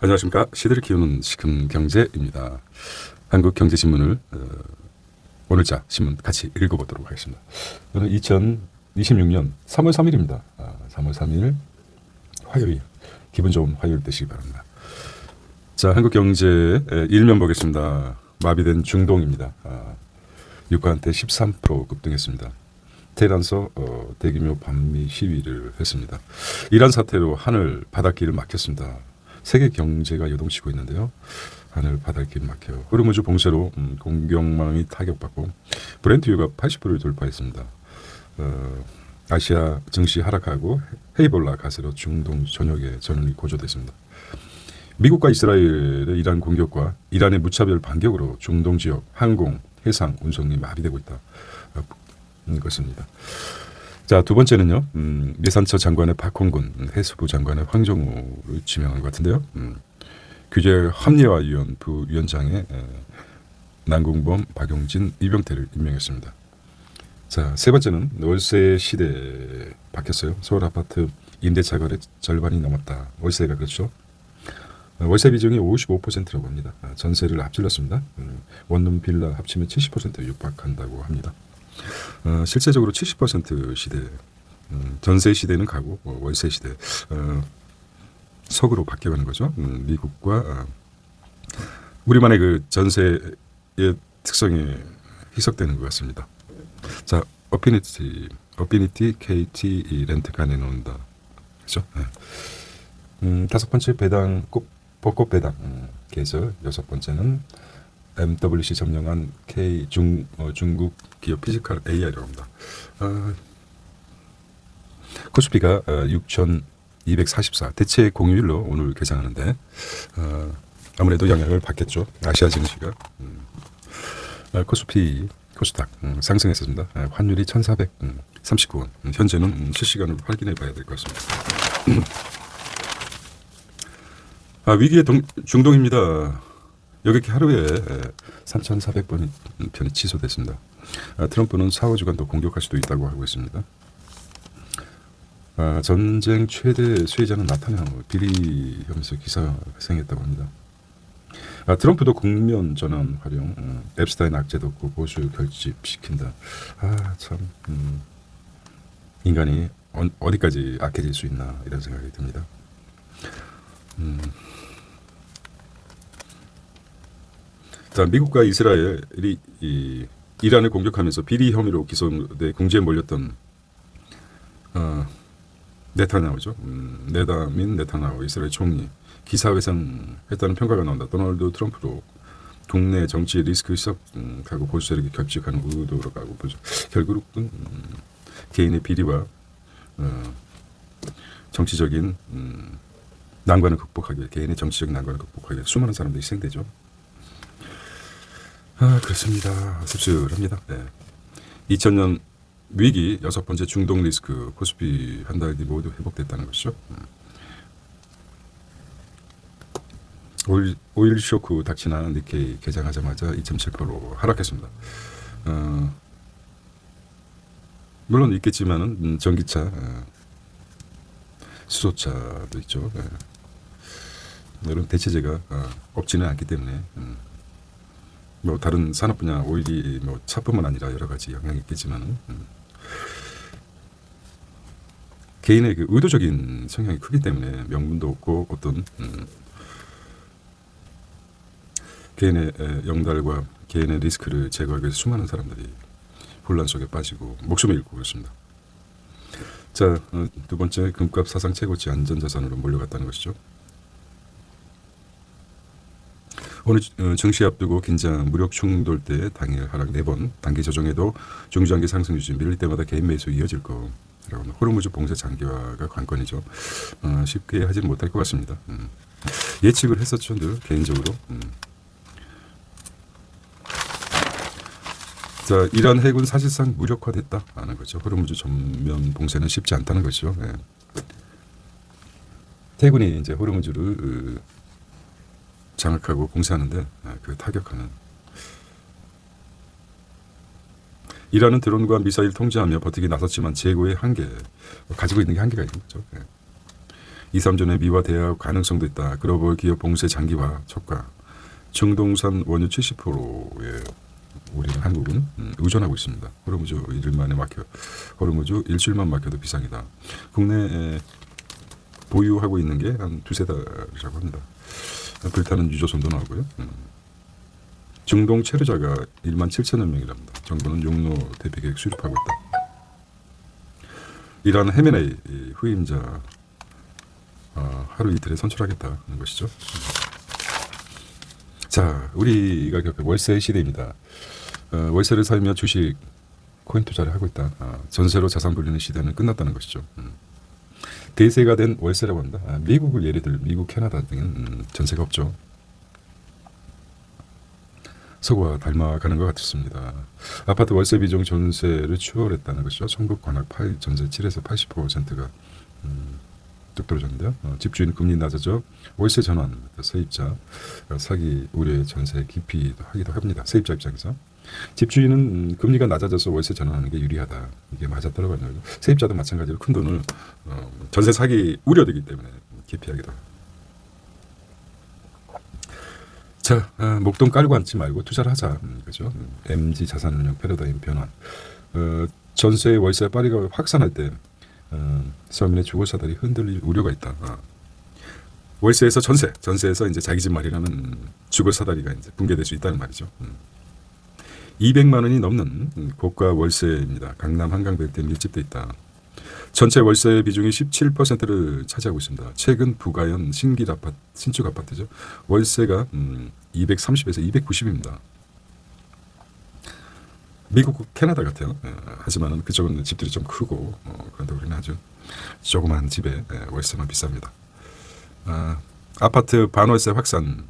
안녕하십니까. 시대를 키우는 시금경제입니다. 한국경제신문을 오늘자 신문 같이 읽어보도록 하겠습니다. 오늘 2026년 3월 3일입니다. 3월 3일 화요일, 기분 좋은 화요일 되시기 바랍니다. 자, 한국경제 일면 보겠습니다. 마비된 중동입니다. 유가한테 13% 급등했습니다. 테헤란서 대규모 반미 시위를 했습니다. 이란 사태로 하늘 바닷길을 막혔습니다. 세계 경제가 요동치고 있는데요. 하늘 바닷길 막혀 호르무즈 봉쇄로 공격망이 타격받고 브렌트유가 80%를 돌파했습니다. 아시아 증시 하락하고 헤이볼라 가세로 중동 전역에 전운이 고조됐습니다. 미국과 이스라엘의 이란 공격과 이란의 무차별 반격으로 중동 지역 항공, 해상, 운송이 마비되고 있다는 것입니다. 자, 두 번째는요. 예산처 장관의 박홍근, 해수부 장관의 황정우를 지명한 것 같은데요. 규제 합리화위원 부위원장의 남궁범, 박용진, 이병태를 임명했습니다. 자, 세 번째는 월세 시대 바뀌었어요. 서울 아파트 임대차거래 절반이 넘었다. 월세가 그렇죠. 월세 비중이 55%라고 합니다. 전세를 앞질렀습니다. 원룸 빌라 합치면 70% 육박한다고 합니다. 실제적으로 70% 시대, 전세 시대는 가고 월세 시대 속으로 바뀌어가는 거죠. 미국과 우리만의 그 전세의 특성이 희석되는 것 같습니다. 자, 어피니티 KT 렌트카 내놓는다. 그렇죠? 네. 다섯 번째 배당 벚꽃 배당 계절. 여섯 번째는 MWC 점령한 중국 기업 피지컬 AI라고 합니다. 코스피가 6,244 대체 공휴일로 오늘 개장하는데 아무래도 영향을 받겠죠. 아시아 증시가 코스피 코스닥 상승했습니다. 환율이 1,439원. 현재는 실시간으로 확인해 봐야 될 것 같습니다. 위기의 중동입니다. 여객기 하루에 3,400번 편이 취소됐습니다. 트럼프는 4월 주간도 공격할 수도 있다고 하고 있습니다. 전쟁 최대 수혜자는 나타나고 비리 혐의서 기사가 발생했다고 합니다. 트럼프도 국면 전환 활용, 앱스타인 악재도 없고 보수 결집시킨다. 참 인간이 어디까지 악해질 수 있나 이런 생각이 듭니다. 자, 미국과 이스라엘이 이란을 공격하면서 비리 혐의로 기소돼 궁지에 몰렸던 네타냐후죠. 네타냐후 이스라엘 총리 기사회생했다는 평가가 나온다. 도널드 트럼프로 국내 정치 리스크 시작하고 보수 세력이 격직하는 의도로 가고 보죠. 결국은 개인의 비리와 정치적인 난관을 극복하기, 개인의 정치적인 난관을 극복하기 수많은 사람들이 희생되죠. 그렇습니다. 씁쓸합니다. 네. 2000년 위기 여섯 번째 중동 리스크 코스피 한 달 뒤 모두 회복됐다는 것이죠. 오일 쇼크 닥치나 니케이 개장하자마자 2.7% 하락했습니다. 물론 있겠지만은 전기차, 수소차도 있죠. 네. 이런 대체제가 없지는 않기 때문에 뭐 다른 산업 분야 오일이 뭐 차뿐만 아니라 여러 가지 영향이 있겠지만은 개인의 그 의도적인 성향이 크기 때문에 명분도 없고 어떤 개인의 영달과 개인의 리스크를 제거하기 위해서 수많은 사람들이 혼란 속에 빠지고 목숨을 잃고 그렇습니다. 자, 두 번째 금값 사상 최고치 안전자산으로 몰려갔다는 것이죠. 오늘 증시 앞두고 긴장 무력 충돌 때 당일 하락 4번, 단기 조정에도 중장기 상승 유지, 밀릴 때마다 개인 매수 이어질 거라고 합니다. 호르무즈 봉쇄 장기화가 관건이죠. 쉽게 하지는 못할 것 같습니다. 예측을 했었죠, 늘 개인적으로. 자, 이란 해군 사실상 무력화됐다는 거죠. 호르무즈 전면 봉쇄는 쉽지 않다는 거죠. 네. 해군이 이제 호르무즈를 장악하고 봉쇄하는데 그 타격하는 이란은 드론과 미사일 통제하며 버티기 나섰지만 재고의 한계 가지고 있는 게 한계가 있는 거죠. 2, 3전에 미화 대화 가능성도 있다. 글로벌 기업 봉쇄 장기화 촉가. 중동산 원유 70%에 우리는 한국은 의존하고 있습니다. 호르무즈 일만에 막혀. 호르무즈 일주일만 막혀도 비상이다. 국내에 보유하고 있는 게 한 두세 달이라고 합니다. 불타는 유조선도 나오고요. 중동 체류자가 1만 7천여 명이랍니다. 정부는 용로 대비계획 수립하고 있다. 이란 헤메네이 후임자 하루 이틀에 선출하겠다는 것이죠. 자, 우리가 겪은 월세 시대입니다. 월세를 살며 주식, 코인 투자를 하고 있다. 전세로 자산 불리는 시대는 끝났다는 것이죠. 대세가 된 월세라고 합니다. 미국을 예를 들면 미국, 캐나다 등은 전세가 없죠. 서구와 닮아가는 것 같습니다. 아파트 월세 비중 전세를 추월했다는 것이죠. 전국 관악 전세 7에서 80%가 뚝 떨어졌는데요. 집주인 금리 낮아져 월세 전환, 세입자 사기 우려의 전세 기피도 하기도 합니다. 세입자 입장에서. 집주인은 금리가 낮아져서 월세 전환하는 게 유리하다. 이게 맞아떨어가는 거죠. 세입자도 마찬가지로 큰 돈을 전세 사기 우려되기 때문에 기피하기도 합니다. 자, 목돈 깔고 앉지 말고 투자를 하자. 그죠? MG 자산운용 패러다임 변환. 전세 월세 파리가 확산할 때 서민의 주거 사다리 흔들릴 우려가 있다. 월세에서 전세에서 이제 자기 집 마련하는 주거 사다리가 이제 붕괴될 수 있다는 말이죠. 200만 원이 넘는 고가 월세입니다. 강남 한강백대 밀집돼 있다. 전체 월세 비중이 17%를 차지하고 있습니다. 최근 부가연 신길 아파트, 신축 아파트죠. 월세가 230에서 290입니다. 미국, 캐나다 같아요. 하지만 그쪽은 집들이 좀 크고 그런데 우리는 아주 조그만 집에 월세만 비쌉니다. 아파트 반월세 확산,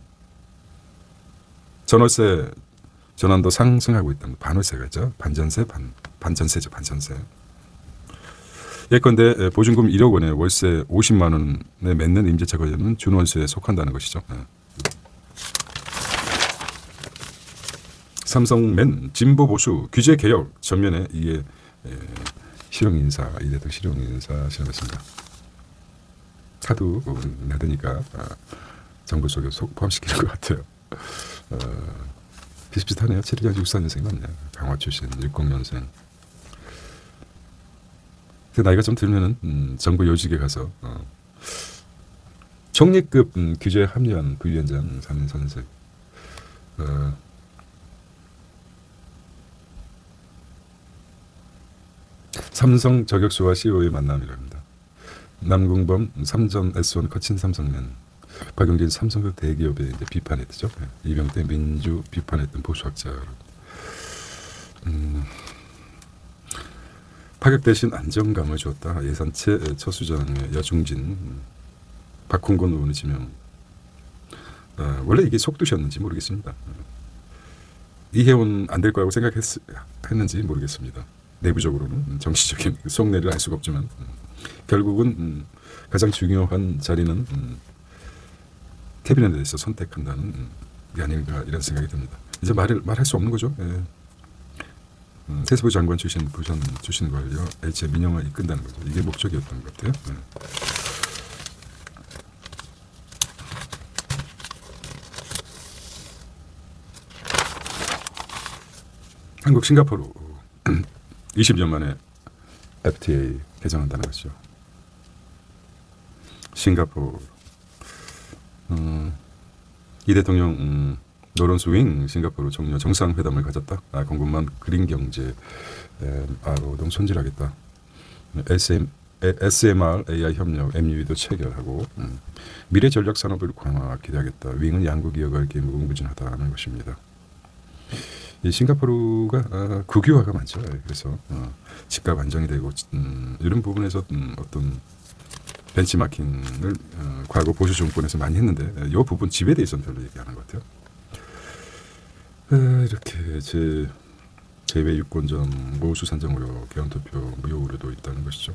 전월세 전환도 상승하고 있다. 반월세가 있죠. 반전세죠. 반전세. 예컨대 보증금 1억 원에 월세 50만 원에 맺는 임대차 거래는 준월세에 속한다는 것이죠. 삼성맨 진보 보수 규제 개혁 전면에 이게 실용 인사 이래도 실용 인사 실험했습니다. 하도 나드니까 정부 속에 포함시키는 것 같아요. 비슷비슷하네요. 7년생 맞네요. 강화 출신 60년생. 나이가 좀 들면은 정부 요직에 가서 총리급 규제에 합류한 부위원장 사는 선생. 삼성 저격수와 CEO의 만남이랍니다. 남궁범 삼전 S1 거친 삼성맨. 박용진 삼성급 대기업에 이제 비판했죠. 이병대 민주 비판했던 보수학자. 파격 대신 안정감을 주었다. 예산채 처수장의 여중진 박홍건 의원의 지명. 원래 이게 속도셨는지 모르겠습니다. 이해원 안 될 거라고 생각했는지 모르겠습니다. 내부적으로는 정치적인 속내를 알 수가 없지만 결국은 가장 중요한 자리는 캐비넷에서 선택한다는 게 아닐까 이런 생각이 듭니다. 이제 말할 수 없는 거죠. 세수부 장관 출신 부산 출신 관료 H의 민영화 이끈다는 거죠. 이게 목적이었던 것 같아요. 한국 싱가포르 20년 만에 FTA 개정한다는 것이죠. 싱가포르 이 대통령 노런스 윙 싱가포르 총리 정상회담을 가졌다. 공급망 그린 경제 노동 손질하겠다. SMR AI 협력 MU도 체결하고 미래 전략 산업을 강화 기대하겠다. 윙은 양국 이어갈기 무궁무진하다는 것입니다. 이 싱가포르가 국유화가 많죠. 그래서 집값 안정이 되고 이런 부분에서 어떤 벤치마킹을 과거 보수 정권에서 많이 했는데 이 부분 집에 대해서는 별로 얘기하는 것 같아요. 이렇게 제외 유권자 모수 산정 우려, 개헌 투표 무효 우려도 있다는 것이죠.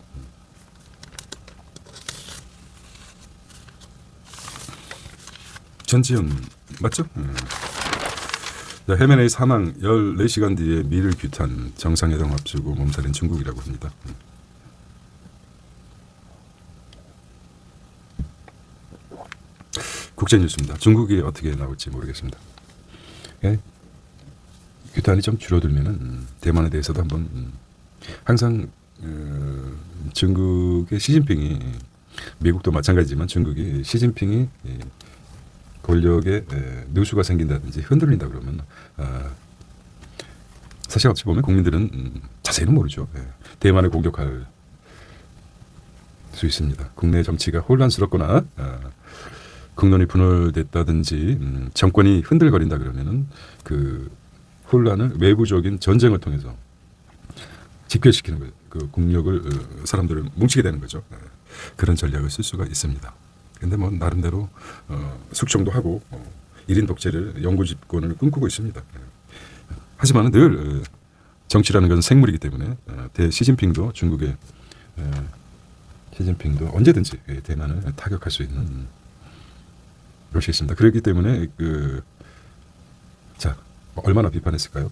전지현 맞죠? 헤메네이 사망 14시간 뒤에 미를 규탄 정상회담 앞두고 몸살인 중국이라고 합니다. 국제 뉴스입니다. 중국이 어떻게 나올지 모르겠습니다. 예? 규탄이 좀 줄어들면은 대만에 대해서도 한번 항상 중국의 시진핑이 미국도 마찬가지지만 중국이 시진핑이 권력에 누수가 생긴다든지 흔들린다 그러면 사실 어찌 보면 국민들은 자세히는 모르죠. 대만을 공격할 수 있습니다. 국내 정치가 혼란스럽거나 국론이 분열됐다든지 정권이 흔들거린다 그러면은 그 혼란을 외부적인 전쟁을 통해서 집결시키는 거예요. 그 국력을 사람들을 뭉치게 되는 거죠. 그런 전략을 쓸 수가 있습니다. 근데 뭐 나름대로 숙청도 하고 1인 독재를 영구 집권을 꿈꾸고 있습니다. 하지만 늘 정치라는 것은 생물이기 때문에 시진핑도 중국의 시진핑도 언제든지 대만을 타격할 수 있는 것이 있습니다. 그렇기 때문에 자 얼마나 비판했을까요?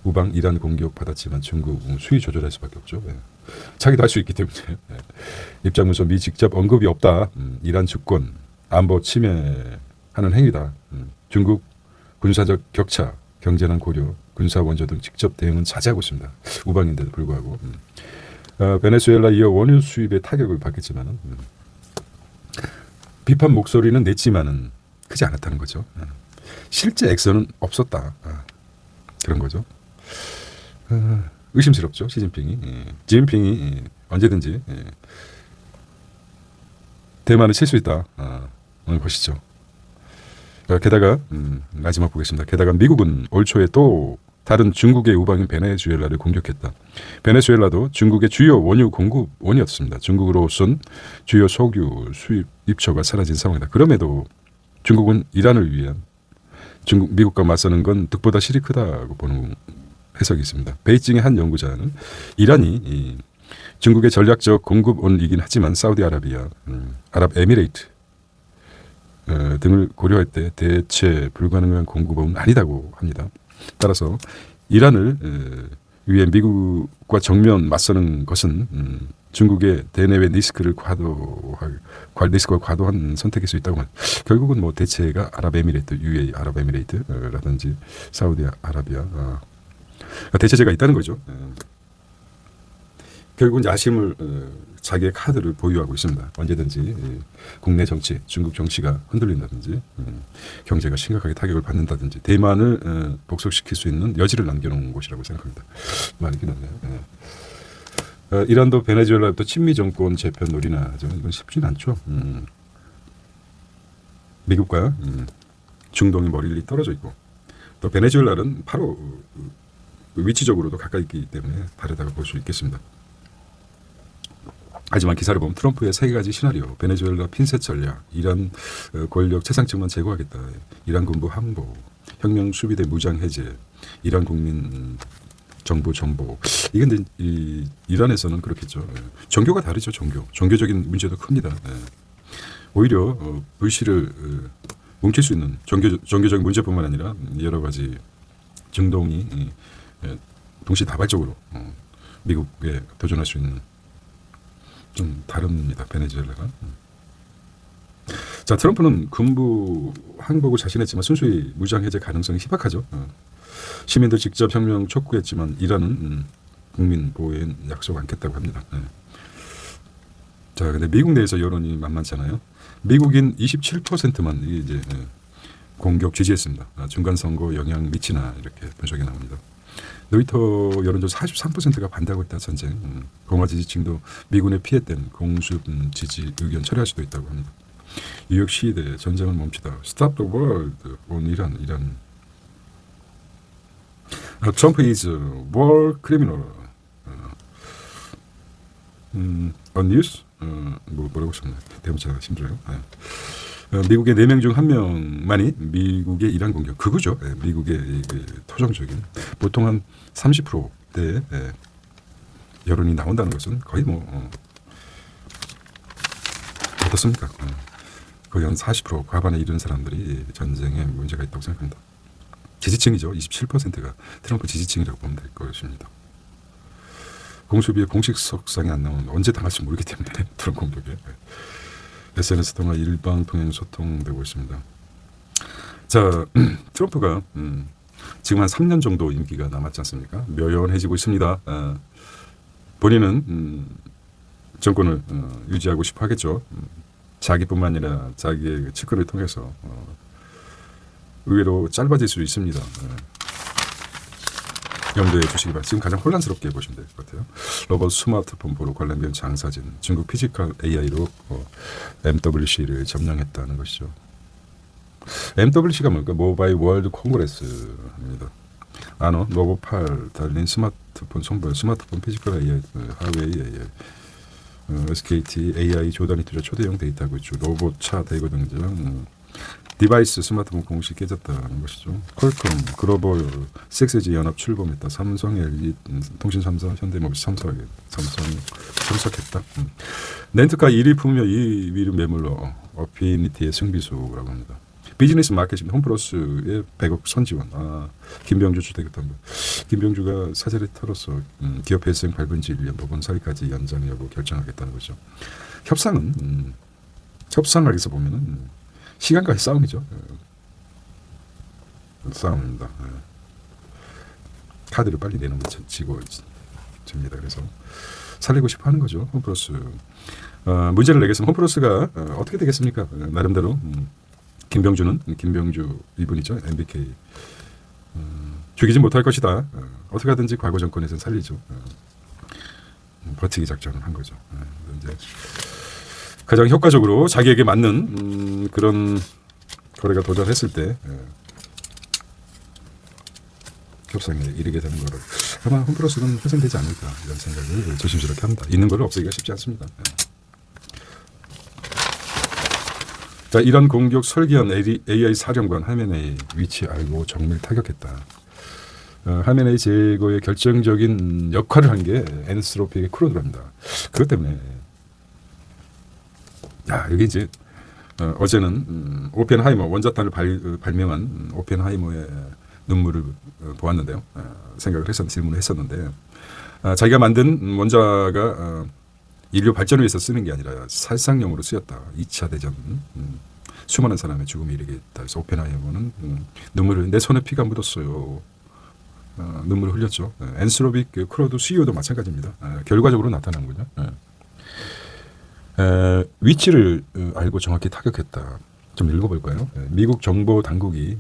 우방 이란 공격 받았지만 중국 수위 조절할 수밖에 없죠. 자기도 할 수 있기 때문에 입장문서 미 직접 언급이 없다. 이란 주권 안보 침해하는 행위다. 중국 군사적 격차, 경제난 고려, 군사 원조 등 직접 대응은 자제하고 있습니다. 우방인데도 불구하고 베네수엘라 이어 원유 수입에 타격을 받겠지만은 비판 목소리는 냈지만은 크지 않았다는 거죠. 실제 액션은 없었다. 그런 거죠. 의심스럽죠. 시진핑이 언제든지 대만을 칠 수 있다. 오늘 보시죠. 게다가 마지막 보겠습니다. 게다가 미국은 올 초에 또 다른 중국의 우방인 베네수엘라를 공격했다. 베네수엘라도 중국의 주요 원유 공급원이었습니다. 중국으로선 주요 석유 수입 입처가 사라진 상황이다. 그럼에도 중국은 이란을 위한 미국과 맞서는 건 득보다 실이 크다고 보는 해석이 있습니다. 베이징의 한 연구자는 이란이 중국의 전략적 공급원이긴 하지만 사우디아라비아, 아랍에미레이트 등을 고려할 때 대체 불가능한 공급원은 아니다고 합니다. 따라서 이란을 위해 미국과 정면 맞서는 것은 중국의 대내외 리스크가 과도한 선택일 수 있다고 합니다. 결국은 뭐 대체가 아랍에미레이트, UAE 아랍에미레이트라든지 사우디아라비아 대체제가 있다는 거죠. 결국은 야심을 자기의 카드를 보유하고 있습니다. 언제든지 국내 정치, 중국 정치가 흔들린다든지 경제가 심각하게 타격을 받는다든지 대만을 복속시킬 수 있는 여지를 남겨놓은 곳이라고 생각합니다. 많이 길었네요. 이란도 베네수엘라부터 친미 정권 재편 놀이나 하죠. 이건 쉽진 않죠. 미국과 중동이 머리를 떨어져 있고 또 베네수엘라는 바로 위치적으로도 가까이 있기 때문에 다르다고 볼 수 있겠습니다. 하지만 기사를 보면 트럼프의 3가지 시나리오, 베네수엘라 핀셋 전략, 이란 권력 최상층만 제거하겠다, 이란 군부 항복, 혁명 수비대 무장 해제, 이란 국민 정부 정복. 이게 근데 이란에서는 그렇겠죠. 종교가 다르죠. 종교적인 문제도 큽니다. 오히려 불씨를 뭉칠 수 있는 종교적인 문제뿐만 아니라 여러 가지 중동이 동시다발적으로 미국에 도전할 수 있는 좀 다릅니다. 베네수엘라가. 자, 트럼프는 군부 항복을 자신했지만 순수히 무장 해제 가능성이 희박하죠. 시민들 직접 혁명 촉구했지만 이란은 국민 보호에 약속 않겠다고 합니다. 자, 근데 미국 내에서 여론이 만만찮아요. 미국인 27%만 이제 공격 지지했습니다. 중간 선거 영향 미치나 이렇게 분석이 나옵니다. 노이터 여론조사 43%가 반대하고 있다. 전쟁. 공화 지지층도 미군의 피해된 공습 지지 의견 철회할 수도 있다고 합니다. 뉴욕 시대 전쟁을 멈추다. Stop the world on 이란. Trump is a war criminal. On news? 뭐라고 썼나요? 대문자가 힘들어요. 미국의 4명 중 1명만이 미국의 이란 공격 극우죠. 미국의 토종적인 보통 한 30%대의 여론이 나온다는 것은 거의 어떻습니까? 거의 한 40% 과반에 이르는 사람들이 전쟁에 문제가 있다고 생각합니다. 지지층이죠. 27%가 트럼프 지지층이라고 보면 될 것입니다. 공수비의 공식 석상에 안 나오면 언제 당할지 모르기 때문에 트럼프 공격에. SNS 통화 일방 통행 소통되고 있습니다. 자, 트럼프가 지금 한 3년 정도 임기가 남았지 않습니까? 묘연해지고 있습니다. 본인은 정권을 유지하고 싶어 하겠죠. 자기뿐만 아니라 자기의 측근을 통해서 의외로 짧아질 수 있습니다. 염두에 두시기 바랍니다. 지금 가장 혼란스럽게 보시면 될 것 같아요. 로봇 스마트폰 보로 관련된 장사진, 중국 피지컬 AI로 MWC를 점령했다는 것이죠. MWC가 뭘까? 모바일 월드 콩그레스입니다. 나노 로봇 8 달린 스마트폰 손볼, 스마트폰 피지컬 AI, 하웨이 AI, SKT AI 조단위 투자 초대형 데이터 구축, 로봇 차 대거 등장, 디바이스 스마트폰 공식 깨졌다는 것이죠. 퀄컴, 글로벌, 6G 연합 출범했다. 삼성, LG, 통신 3사, 현대모비스 삼성 참석했다. 렌트카 1위 품며 2위를 매물러 어피니티의 승비수라고 합니다. 비즈니스 마켓입니다. 홈플러스의 100억 선지원. 김병주 주택담보. 김병주가 사제를 털어서 기업 회생 발본지 1년 법원 사기까지 연장 여부 결정하겠다는 거죠. 협상은 협상학에서 보면은 시간과의 싸움이죠. 싸움입니다. 카드를 빨리 내놓으면 지고 집니다. 그래서 살리고 싶어 하는 거죠. 홈플러스. 문제를 내겠으면 홈플러스가 어떻게 되겠습니까? 나름대로 김병주 이분이죠. MBK 죽이지 못할 것이다. 어떻게 하든지 과거 정권에서는 살리죠. 버티기 작전을 한 거죠. 이제 가장 효과적으로 자기에게 맞는 그런 거래가 도전했을 때 협상에 이르게 되는 거를 아마 홈플러스는 회생되지 않을까 이런 생각을 조심스럽게 합니다. 있는 거를 없애기가 쉽지 않습니다. 자, 이란 공격 설계한 AI 사령관 하메네이 위치 알고 정밀 타격했다. 하메네이 제거에 결정적인 역할을 한 게 엔스로픽의 크루드랍니다. 그것 때문에 여기 이제 어제는 오펜하이머 원자탄을 발명한 오펜하이머의 눈물을 보았는데요. 질문을 했었는데 자기가 만든 원자가 인류 발전을 위해서 쓰는 게 아니라 살상용으로 쓰였다. 2차 대전 수많은 사람의 죽음이 이르게 했다. 그래서 오펜하이머는 눈물을 내 손에 피가 묻었어요. 눈물을 흘렸죠. 엔스로빅 크루드 CEO도 마찬가지입니다. 결과적으로 나타난군요. 위치를 알고 정확히 타격했다. 좀 읽어볼까요? 미국 정보 당국이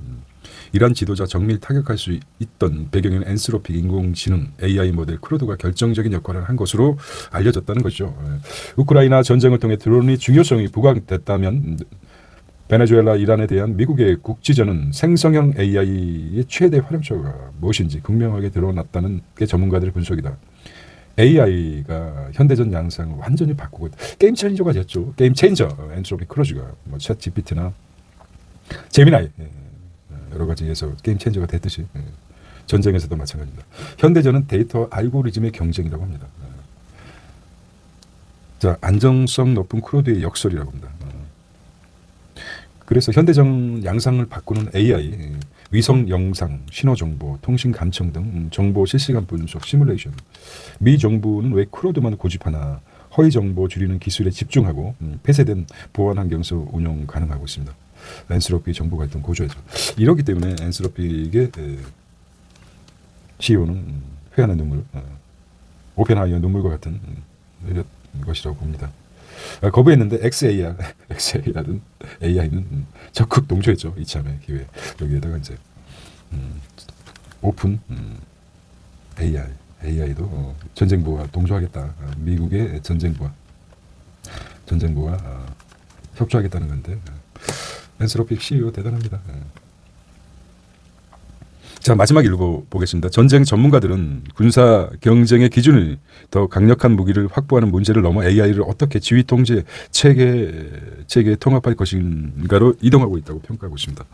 이란 지도자 정밀 타격할 수 있던 배경에는 엔스로픽 인공지능 AI 모델 크루드가 결정적인 역할을 한 것으로 알려졌다는 것이죠. 우크라이나 전쟁을 통해 드론의 중요성이 부각됐다면 베네수엘라, 이란에 대한 미국의 국지전은 생성형 AI의 최대 활용처가 무엇인지 극명하게 드러났다는 게 전문가들의 분석이다. AI가 현대전 양상을 완전히 바꾸고 게임 체인저가 됐죠. 게임 체인저 엔트로피 크루즈가 챗 GPT나 제미나이 여러 가지에서 게임 체인저가 됐듯이 전쟁에서도 마찬가지입니다. 현대전은 데이터 알고리즘의 경쟁이라고 합니다. 자, 안정성 높은 크루드의 역설이라고 합니다. 그래서 현대전 양상을 바꾸는 AI, 위성 영상, 신호 정보, 통신 감청 등 정보 실시간 분석, 시뮬레이션. 미 정부는 왜 크루드만 고집하나 허위 정보 줄이는 기술에 집중하고 폐쇄된 보안 환경에서 운영 가능하고 있습니다. 엔스로픽 정보 갈등 고조해서. 이러기 때문에 엔스로픽의 CEO는 회한의 눈물, 오펜하이어 눈물과 같은 것이라고 봅니다. 거부했는데 XAR은 AI는 적극 동조했죠. 이참에 기회. 여기에다가 이제 오픈 AI도 전쟁부와 동조하겠다. 미국의 전쟁부와 협조하겠다는 건데 엔스로픽 CEO 대단합니다. 자, 마지막 읽어보겠습니다. 전쟁 전문가들은 군사 경쟁의 기준을 더 강력한 무기를 확보하는 문제를 넘어 AI를 어떻게 지휘 통제 체계에 통합할 것인가로 이동하고 있다고 평가하고 있습니다.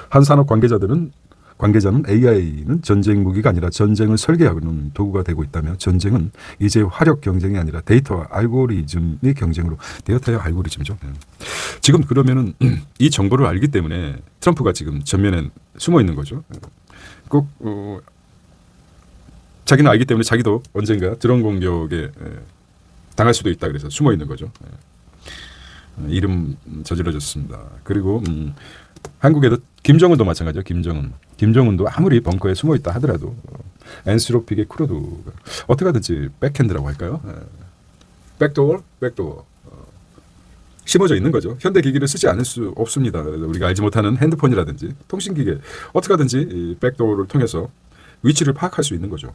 한 산업 관계자는 AI는 전쟁 무기가 아니라 전쟁을 설계하는 도구가 되고 있다며 전쟁은 이제 화력 경쟁이 아니라 데이터와 알고리즘의 경쟁으로 데이터와 알고리즘이죠. 지금 그러면은 이 정보를 알기 때문에 트럼프가 지금 전면에 숨어 있는 거죠. 꼭 자기는 알기 때문에 자기도 언젠가 드론 공격에 당할 수도 있다 그래서 숨어 있는 거죠. 이름 저질러졌습니다. 그리고 한국에도 김정은도 마찬가지죠. 김정은도 아무리 벙커에 숨어 있다 하더라도 엔스로픽의 크루드가 어떻게 하든지 백핸드라고 할까요? 백도어 심어져 있는 거죠. 현대 기기를 쓰지 않을 수 없습니다. 우리가 알지 못하는 핸드폰이라든지 통신기계 어떻게 하든지 이 백도어를 통해서 위치를 파악할 수 있는 거죠.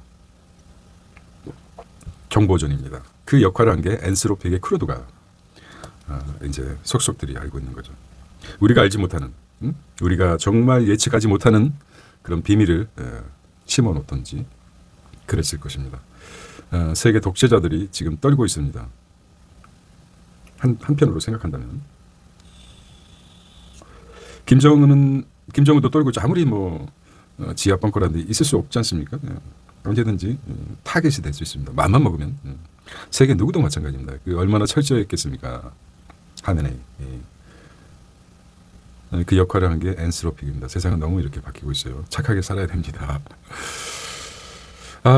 정보전입니다. 그 역할을 한 게 엔스로픽의 크루드가 이제 속속들이 알고 있는 거죠. 우리가 알지 못하는, 우리가 정말 예측하지 못하는 그런 비밀을 심어 놓던지 그랬을 것입니다. 세계 독재자들이 지금 떨고 있습니다. 한편으로 생각한다면 김정은도 떨고 있죠. 아무리 뭐 지하 벙커라는 데 있을 수 없지 않습니까? 언제든지 타겟이 될 수 있습니다. 맘만 먹으면 세계 누구도 마찬가지입니다. 그 얼마나 철저했겠습니까? 화면에 그 역할을 한 게 엔스로픽입니다. 세상은 너무 이렇게 바뀌고 있어요. 착하게 살아야 됩니다.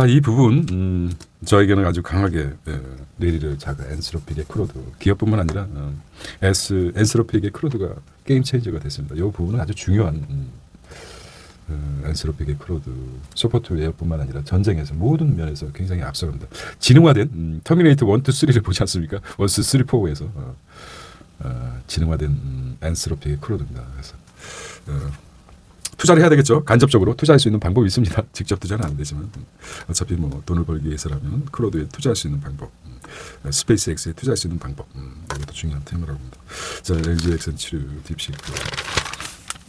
이 부분 저에게는 아주 강하게 내리를 작은 엔스로픽의 크루드 기업뿐만 아니라 엔스로픽의 크루드가 게임 체인저가 됐습니다. 이 부분은 아주 중요한 엔스로픽의 크루드 소프트웨어뿐만 아니라 전쟁에서 모든 면에서 굉장히 앞서갑니다. 지능화된 터미네이터 1, 2, 3를 보지 않습니까? 1, 2, 3, 4에서 지능화된 엔스로픽의 크루드입니다. 그래서 투자를 해야 되겠죠. 간접적으로 투자할 수 있는 방법이 있습니다. 직접 투자는 안 되지만 어차피 뭐 돈을 벌기 위해서라면 크루드에 투자할 수 있는 방법, 스페이스X에 투자할 수 있는 방법, 이것도 중요한 테마라고 합니다. 자, LG 엑센츄 딥시크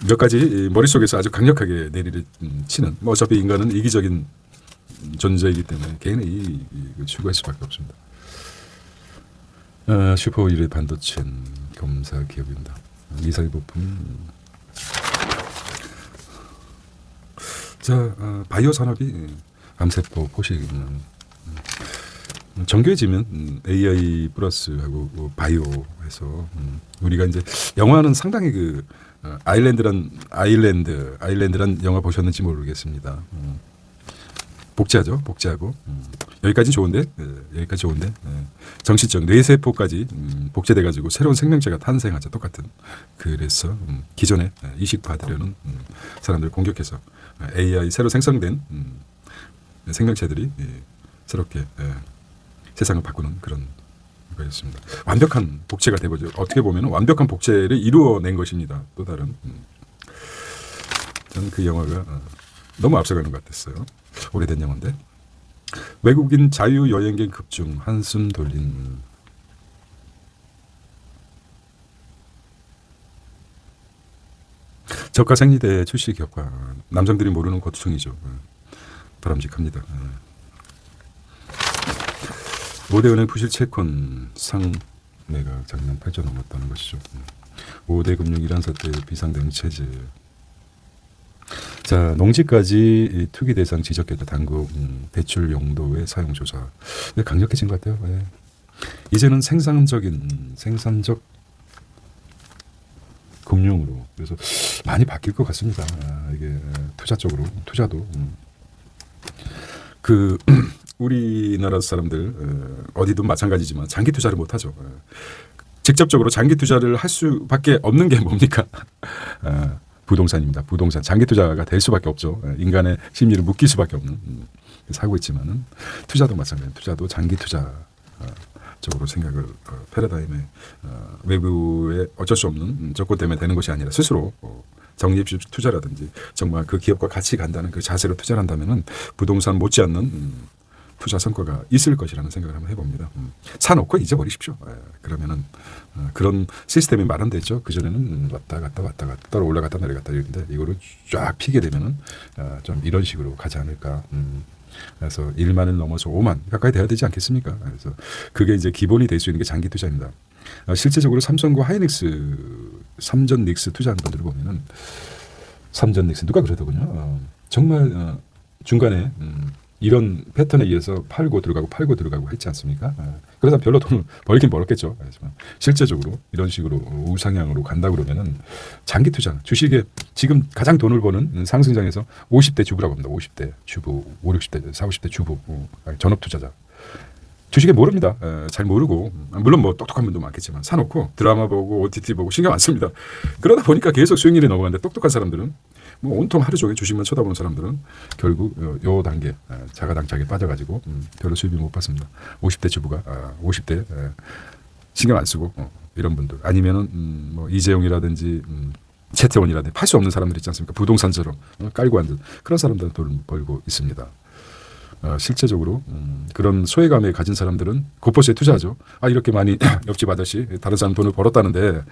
몇 가지 머릿속에서 아주 강력하게 내리를 치는, 뭐 어차피 인간은 이기적인 존재이기 때문에 개인의 이익을 추구할 수밖에 없습니다. 슈퍼 1위 반도체 검사 기업입니다. 미사일 부품. 자, 바이오 산업이 암세포 포식 정교해지면 AI 플러스하고 바이오해서 우리가 이제 영화는 상당히 그 아일랜드란 영화 보셨는지 모르겠습니다. 복제하고 여기까지 좋은데 정신적 뇌세포까지 복제돼 가지고 새로운 생명체가 탄생하죠. 똑같은. 그래서 기존에 이식 받으려는 사람들 공격해서 AI 새로 생성된 생명체들이 새롭게 세상을 바꾸는 그런 거였습니다. 완벽한 복제가 되버죠. 어떻게 보면 완벽한 복제를 이루어낸 것입니다. 또 다른 저는 그 영화가 너무 앞서가는 것 같았어요. 오래된 영화인데 외국인 자유여행객 급증 한숨 돌린 저가 생리대 출시 격과 남성들이 모르는 고충이죠. 바람직합니다. 5대 은행 부실 채권 상내가 작년 8조 넘었다는 것이죠. 5대 금융 이란 사태 비상대응 체제. 자, 농지까지 투기 대상 지적했다. 당국 대출 용도의 사용 조사. 강력해진 것 같아요. 이제는 생산적 금융으로. 그래서 많이 바뀔 것 같습니다. 이게 투자도 그 우리나라 사람들 어디든 마찬가지지만 장기 투자를 못 하죠. 직접적으로 장기 투자를 할 수밖에 없는 게 뭡니까? 부동산입니다. 부동산 장기 투자가 될 수밖에 없죠. 인간의 심리를 묶일 수밖에 없는 사고 있지만은 투자도 마찬가지입니다. 투자도 장기 투자 쪽으로 생각을 패러다임에 외부에 어쩔 수 없는 조건 때문에 되는 것이 아니라 스스로 적립식 투자라든지 정말 그 기업과 같이 간다는 그 자세로 투자를 한다면은 부동산 못지않는 투자 성과가 있을 것이라는 생각을 한번 해봅니다. 사놓고 잊어버리십시오. 그러면은 그런 시스템이 마련됐죠. 그전에는 왔다 갔다 올라갔다 내려갔다 이랬는데 이거를 쫙 피게 되면은 좀 이런 식으로 가지 않을까. 그래서 1만을 넘어서 5만 가까이 돼야 되지 않겠습니까? 그래서 그게 이제 기본이 될 수 있는 게 장기 투자입니다. 실제적으로 삼성과 하이닉스, 삼전 닉스 투자하는 분들을 보면은 삼전 닉스 누가 그러더군요. 정말 중간에 이런 패턴에 의해서 팔고 들어가고 했지 않습니까? 그러다 별로 돈을 벌긴 벌었겠죠. 하지만 실제적으로 이런 식으로 우상향으로 간다 그러면은 장기 투자, 주식에 지금 가장 돈을 버는 상승장에서 50대 주부라고 합니다. 50대 주부, 50, 60대, 40, 50대 주부, 전업 투자자. 주식에 모릅니다. 잘 모르고 물론 뭐 똑똑한 분도 많겠지만 사놓고 드라마 보고 OTT 보고 신경 안 씁니다. 그러다 보니까 계속 수익률이 넘어가는데 똑똑한 사람들은 뭐 온통 하루 종일 주식만 쳐다보는 사람들은 결국 요 단계 자가당착에 빠져가지고 별로 수입이 못 받습니다. 50대 주부가 50대 신경 안 쓰고 이런 분들 아니면은 뭐 이재용이라든지 채태원이라든지 팔 수 없는 사람들 있지 않습니까? 부동산처럼 깔고 앉은 그런 사람들은 돈을 벌고 있습니다. 실제적으로 그런 소외감에 가진 사람들은 곳곳에 투자하죠. 이렇게 많이 옆집 아저씨 다른 사람 돈을 벌었다는데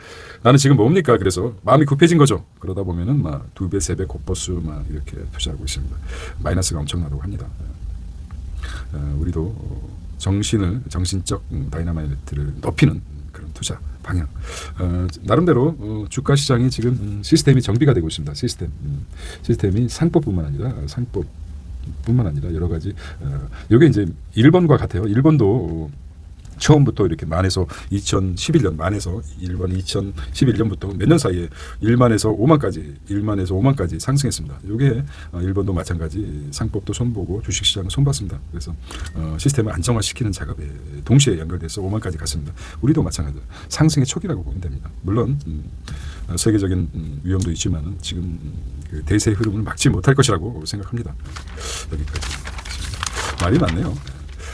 나는 지금 뭡니까? 그래서 마음이 급해진 거죠. 그러다 보면은 막 2배, 3배 곳버스 막 이렇게 투자하고 있습니다. 마이너스가 엄청나다고 합니다. 우리도 정신적 다이나마이트를 높이는 그런 투자 방향. 나름대로 주가 시장이 지금 시스템이 정비가 되고 있습니다. 시스템이 상법뿐만 아니라 여러 가지 이게 이제 일본과 같아요. 일본도 처음부터 이렇게 만에서 2011년 만에서 일본 2011년부터 몇 년 사이에 1만에서 5만까지 상승했습니다. 이게 일본도 마찬가지 상법도 손보고 주식시장을 손봤습니다. 그래서 시스템을 안정화시키는 작업에 동시에 연결돼서 5만까지 갔습니다. 우리도 마찬가지로 상승의 초기라고 보면 됩니다. 물론 세계적인 위험도 있지만은 지금 그 대세의 흐름을 막지 못할 것이라고 생각합니다. 여기까지 말이 많네요.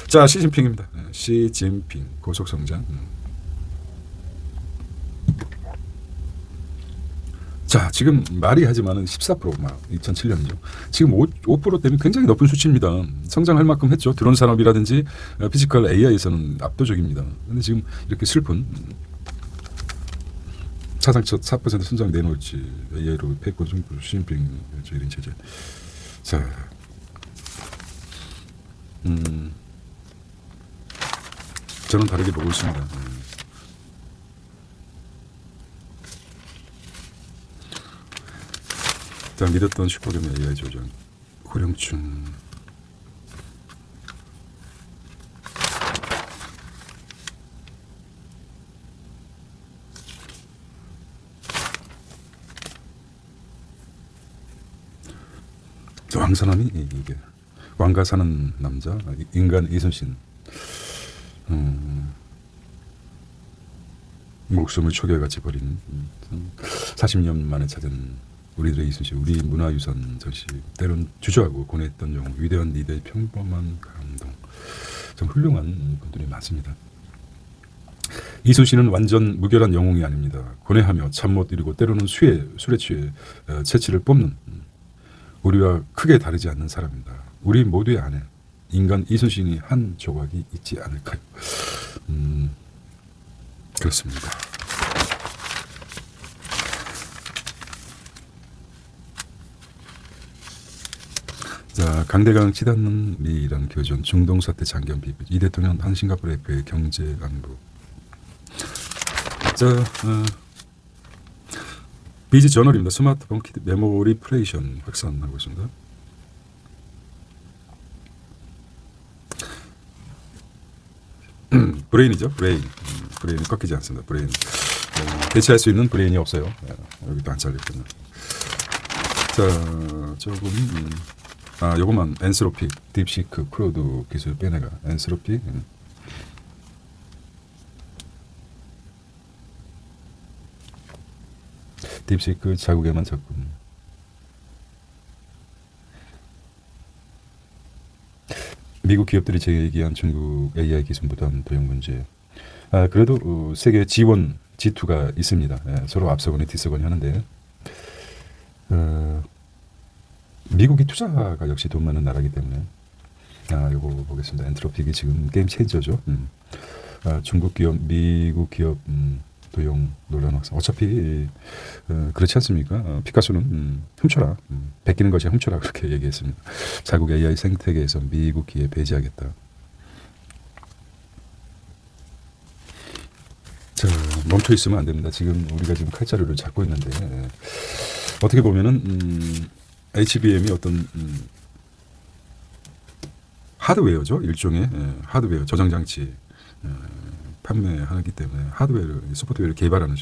자, 시진핑입니다. 시진핑 고속성장. 자, 지금 말이 하지만은 14%막 2007년이죠. 지금 5% 때문에 굉장히 높은 수치입니다. 성장할 만큼 했죠. 드론 산업이라든지 피지컬 AI에서는 압도적입니다. 그런데 지금 이렇게 슬픈 사상 첫 4% 성장 내놓을지 AI로 패권 정부 시진핑 이런 체제. 자, 저는 다르게 보고 있습니다. 자, 믿었던 슈퍼겸의 AI 조정, 고령층. 왕선함이 이게 왕가 사는 남자, 인간 이순신. 목숨을 초계같이 버리는 40년 만에 찾은 우리들의 이순신, 우리 문화유산 전시, 때론 주저하고 고뇌했던 영웅, 위대한 리더의 평범한 감동. 좀 훌륭한 분들이 많습니다. 이순신은 완전 무결한 영웅이 아닙니다. 고뇌하며 잠 못 이루고 때로는 술에 취해 채취를 뽑는 우리와 크게 다르지 않는 사람입니다. 우리 모두의 안에 인간 이순신이 한 조각이 있지 않을까요? 그렇습니다. 자, 강대강 치닫는 미이란 교전, 중동사태 장견 비비, 이 대통령 한 싱가포르 FA 경제 안보. 자, 비지 저널입니다. 스마트폰 키드 메모리 프레이션 확산하고 있습니다. 브레인이죠. 브레인이 꺾이지 않습니다. 브레인. 대체할 수 있는 브레인이 없어요. 여기도 안 잘렸군요. 자, 조금 요것만 엔스로피, 딥시크, 크루드 기술 빼내가 엔스로피. 딥시크 자국에만 접근. 미국 기업들이 제기한 중국 AI 기술 부담 도용 문제. 그래도 세계 G1, G2가 있습니다. 서로 앞서거니 뒤서거니 하는데 미국이 투자가 역시 돈 많은 나라이기 때문에 요거 보겠습니다. 엔트로픽이 지금 게임 체인저죠. 중국 기업, 미국 기업 도용 논란 확산. 어차피 그렇지 않습니까? 피카소는 훔쳐라. 베끼는 것이 훔쳐라 그렇게 얘기했습니다. 자국 AI 생태계에서 미국 기에 배제하겠다. 자, 멈춰 있으면 안 됩니다. 지금 우리가 지금 칼자루를 잡고 있는데 어떻게 보면은 HBM이 어떤 하드웨어죠. 일종의 하드웨어 저장장치 판매하기 때문에 하드웨어를 소프트웨어를 개발하는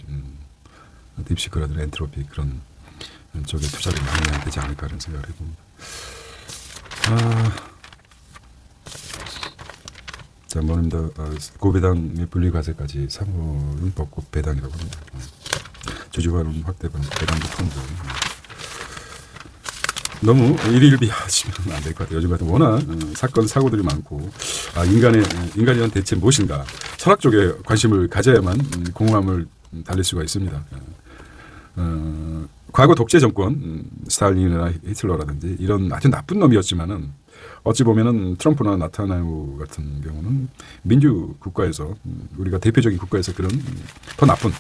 딥시크라든 엔트로피 그런 쪽에 투자를 많이 해야 되지 않을까 하는 생각을 해봅니다. 자, 뭐입니다. 고배당의 분리 과세까지 3월은 벚꽃 배당이라고 합니다. 주주환원 확대 배당도 통제. 너무 일일비하시면 안 될 것 같아요. 요즘 같은 워낙 사건 사고들이 많고 인간이란 대체 무엇인가 철학 쪽에 관심을 가져야만 공허함을 달랠 수가 있습니다. 과거 독재 정권 스탈린이나 히틀러라든지 이런 아주 나쁜 놈이었지만은 어찌 보면은 트럼프나 나타나우 같은 경우는 민주 국가에서 우리가 대표적인 국가에서 그런 더 나쁜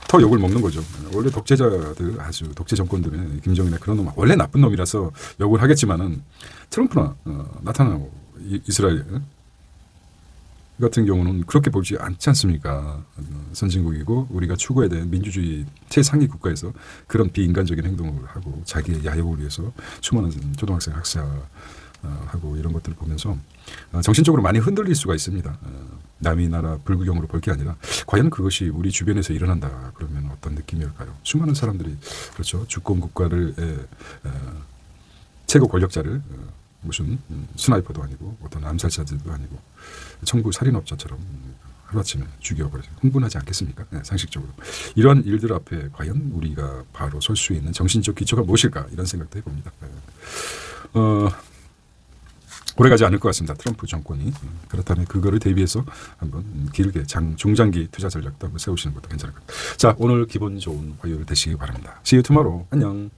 더 욕을 먹는 거죠. 원래 독재자들 아주 독재 정권들은 김정일이나 그런 놈 원래 나쁜 놈이라서 욕을 하겠지만은 트럼프나 나타나우 이스라엘 같은 경우는 그렇게 보지 않지 않습니까? 선진국이고 우리가 추구해야 되는 민주주의 최상위 국가에서 그런 비인간적인 행동을 하고 자기의 야욕을 위해서 수많은 초등학생 학살하고 이런 것들을 보면서 정신적으로 많이 흔들릴 수가 있습니다. 남이 나라 불구경으로 볼 게 아니라 과연 그것이 우리 주변에서 일어난다 그러면 어떤 느낌일까요? 수많은 사람들이 그렇죠. 주권 국가를 최고 권력자를 무슨 스나이퍼도 아니고 어떤 암살자들도 아니고 청부 살인업자처럼 하루아침에 죽여버려서 흥분하지 않겠습니까? 네, 상식적으로. 이러한 일들 앞에 과연 우리가 바로 설 수 있는 정신적 기초가 무엇일까 이런 생각도 해봅니다. 오래가지 않을 것 같습니다. 트럼프 정권이. 그렇다면 그거를 대비해서 한번 길게 중장기 투자 전략도 한번 세우시는 것도 괜찮을 것 같아요. 자, 오늘 기분 좋은 화요일 되시기 바랍니다. See you tomorrow. 안녕.